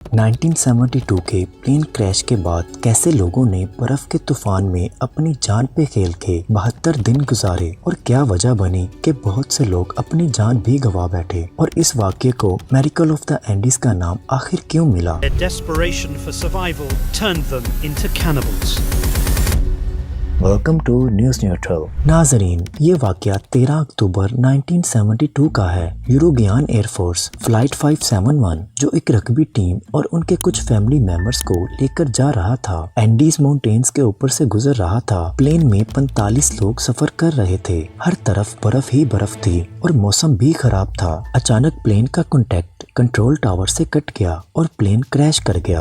1972 کے plane crash کے بعد کیسے لوگوں نے برف کے طوفان میں اپنی جان پہ کھیل کے 72 دن گزارے اور کیا وجہ بنی کہ بہت سے لوگ اپنی جان بھی گوا بیٹھے، اور اس واقعے کو میریکل آف دا اینڈیز کا نام آخر کیوں ملا؟ Welcome to news neutral. ناظرین، یہ واقعہ 13 اکتوبر 1972 کا ہے۔ یوروگیان ایئر فورس فلائٹ 571 جو ایک رگبی ٹیم اور ان کے کچھ فیملی ممبرز کو لے کر جا رہا تھا، اینڈیز ماؤنٹینز کے اوپر سے گزر رہا تھا۔ پلین میں 45 لوگ سفر کر رہے تھے، ہر طرف برف ہی برف تھی اور موسم بھی خراب تھا۔ اچانک پلین کا کانٹیکٹ کنٹرول ٹاور سے کٹ گیا اور پلین کریش کر گیا۔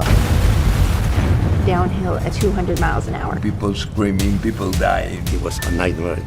Downhill at 200 miles an hour. People screaming, people dying. It was a nightmare.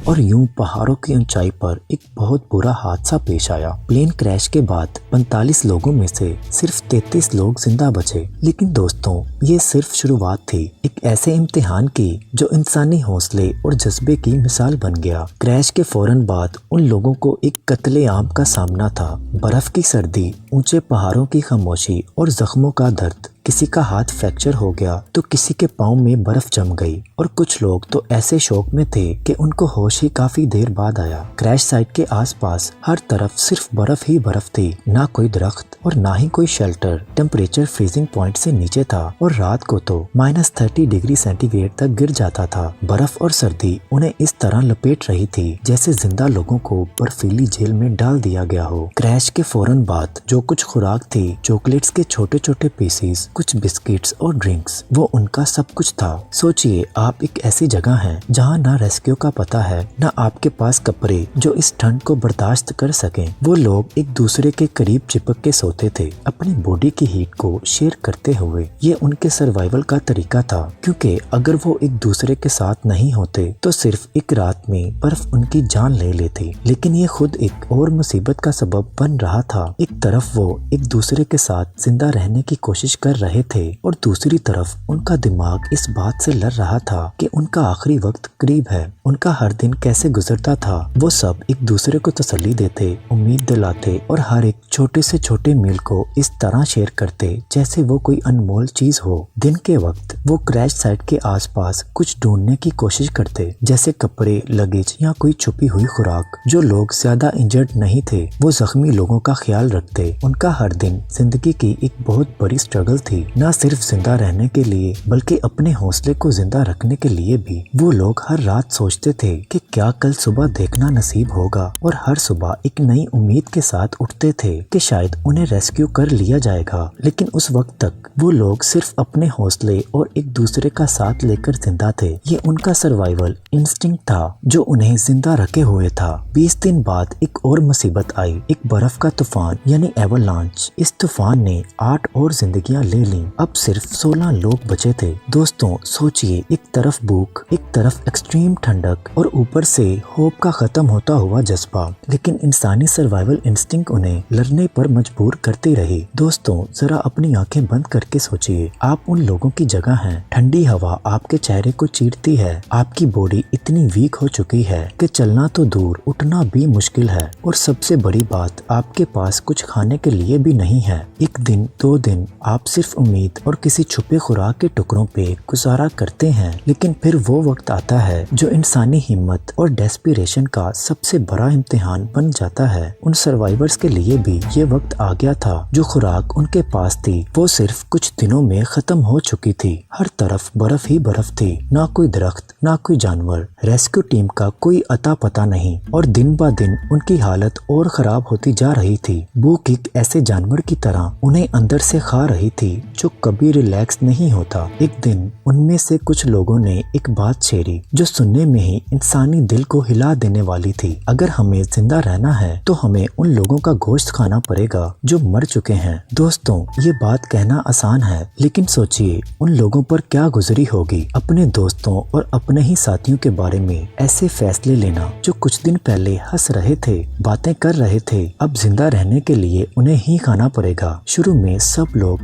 اور یوں پہاڑوں کی اونچائی پر ایک بہت برا حادثہ پیش آیا۔ پلین کریش کے بعد 45 لوگوں میں سے صرف 33 لوگ زندہ بچے۔ لیکن دوستوں، یہ صرف شروعات تھی ایک ایسے امتحان کی جو انسانی حوصلے اور جذبے کی مثال بن گیا۔ کریش کے فوراً بعد ان لوگوں کو ایک قتل عام کا سامنا تھا۔ برف کی سردی، اونچے پہاڑوں کی خاموشی اور زخموں کا درد۔ کسی کا ہاتھ فریکچر ہو گیا تو کسی کے پاؤں میں برف جم گئی، اور کچھ لوگ تو ایسے شوق میں تھے کہ ان کو ہوش ہی کافی دیر بعد آیا۔ کریش سائٹ کے آس پاس ہر طرف صرف برف ہی برف تھی، نہ کوئی درخت اور نہ ہی کوئی شیلٹر۔ ٹیمپریچر فریزنگ پوائنٹ سے نیچے تھا اور رات کو تو -30 ڈگری سینٹی گریڈ تک گر جاتا تھا۔ برف اور سردی انہیں اس طرح لپیٹ رہی تھی جیسے زندہ لوگوں کو برفیلی جیل میں ڈال دیا گیا ہو۔ کریش کے فوراً بعد جو کچھ خوراک تھی، چاکلیٹس کے چھوٹے چھوٹے پیسز، کچھ بسکٹس اور ڈرنکس، وہ ان کا سب کچھ تھا۔ سوچئے، آپ ایک ایسی جگہ ہیں جہاں نہ ریسکیو کا پتہ ہے، نہ آپ کے پاس کپڑے جو اس ٹھنڈ کو برداشت کر سکیں۔ وہ لوگ ایک دوسرے کے قریب چپک کے سوتے تھے، اپنی باڈی کی ہیٹ کو شیئر کرتے ہوئے۔ یہ ان کے سروائیول کا طریقہ تھا، کیونکہ اگر وہ ایک دوسرے کے ساتھ نہیں ہوتے تو صرف ایک رات میں برف ان کی جان لے لیتی۔ لیکن یہ خود ایک اور مصیبت کا سبب بن رہا تھا۔ ایک طرف وہ ایک دوسرے کے ساتھ زندہ رہنے کی کوشش کر رہے تھے اور دوسری طرف ان کا دماغ اس بات سے لڑ رہا تھا کہ ان کا آخری وقت قریب ہے۔ ان کا ہر دن کیسے گزرتا تھا، وہ سب ایک دوسرے کو تسلی دیتے، امید دلاتے اور ہر ایک چھوٹے سے چھوٹے میل کو اس طرح شیئر کرتے جیسے وہ کوئی انمول چیز ہو۔ دن کے وقت وہ کریش سائٹ کے آس پاس کچھ ڈھونڈنے کی کوشش کرتے، جیسے کپڑے، لگیج یا کوئی چھپی ہوئی خوراک۔ جو لوگ زیادہ انجرڈ نہیں تھے وہ زخمی لوگوں کا خیال رکھتے۔ ان کا ہر دن زندگی کی ایک بہت بڑی سٹرگل تھی، نہ صرف زندہ رہنے کے لیے بلکہ اپنے حوصلے کو زندہ رکھنے کے لیے بھی۔ وہ لوگ ہر رات سوچتے تھے کہ کیا کل صبح دیکھنا نصیب ہوگا، اور ہر صبح ایک نئی امید کے ساتھ اٹھتے تھے کہ شاید انہیں ریسکیو کر لیا جائے گا۔ لیکن اس وقت تک وہ لوگ صرف اپنے حوصلے اور ایک دوسرے کا ساتھ لے کر زندہ تھے۔ یہ ان کا سروائیول انسٹنکٹ تھا جو انہیں زندہ رکھے ہوئے تھا۔ 20 دن بعد ایک اور مصیبت آئی، ایک برف کا طوفان یعنی ایولانچ۔ اس طوفان نے 8 اور زندگیاں لے لیں۔ اب صرف 16 لوگ بچے تھے۔ دوستوں، سوچئے، ایک طرف بھوک، ایک طرف ایکسٹریم ٹھنڈک اور اوپر سے ہوپ کا ختم ہوتا ہوا جذبہ، لیکن انسانی سروائیول انسٹنکٹ انہیں لڑنے پر مجبور کرتی رہی۔ دوستوں، ذرا اپنی آنکھیں بند کر کے سوچئے، آپ ان لوگوں کی جگہ ہیں۔ ٹھنڈی ہوا آپ کے چہرے کو چیرتی ہے، آپ کی باڈی اتنی ویک ہو چکی ہے کہ چلنا تو دور، اٹھنا بھی مشکل ہے، اور سب سے بڑی بات، آپ کے پاس کچھ کھانے کے لیے بھی نہیں ہے۔ ایک دن، 2 دن آپ صرف امید اور کسی چھپے خوراک کے ٹکڑوں پہ گزارا کرتے ہیں، لیکن پھر وہ وقت آتا ہے جو انسانی ہمت اور ڈیسپریشن کا سب سے بڑا امتحان بن جاتا ہے۔ ان سروائیورز کے لیے بھی یہ وقت آ گیا تھا۔ جو خوراک ان کے پاس تھی وہ صرف کچھ دنوں میں ختم ہو چکی تھی۔ ہر طرف برف ہی برف تھی، نہ کوئی درخت، نہ کوئی جانور۔ ریسکیو ٹیم کا کوئی اتا پتہ نہیں، اور دن با دن ان کی حالت اور خراب ہوتی جا رہی تھی۔ بھوک ایک ایسے جانور کی طرح انہیں اندر سے کھا رہی تھی جو کبھی ریلیکس نہیں ہوتا۔ ایک دن ان میں سے کچھ لوگوں نے ایک بات چھیڑی جو سننے میں ہی انسانی دل کو ہلا دینے والی تھی۔ اگر ہمیں زندہ رہنا ہے تو ہمیں ان لوگوں کا گوشت کھانا پڑے گا جو مر چکے ہیں۔ دوستوں، یہ بات کہنا آسان ہے، لیکن سوچئے ان لوگوں پر کیا گزری ہوگی۔ اپنے دوستوں اور اپنے ہی ساتھیوں کے بارے میں ایسے فیصلے لینا جو کچھ دن پہلے ہنس رہے تھے، باتیں کر رہے تھے، اب زندہ رہنے کے لیے انہیں ہی کھانا پڑے گا۔ شروع میں سب لوگ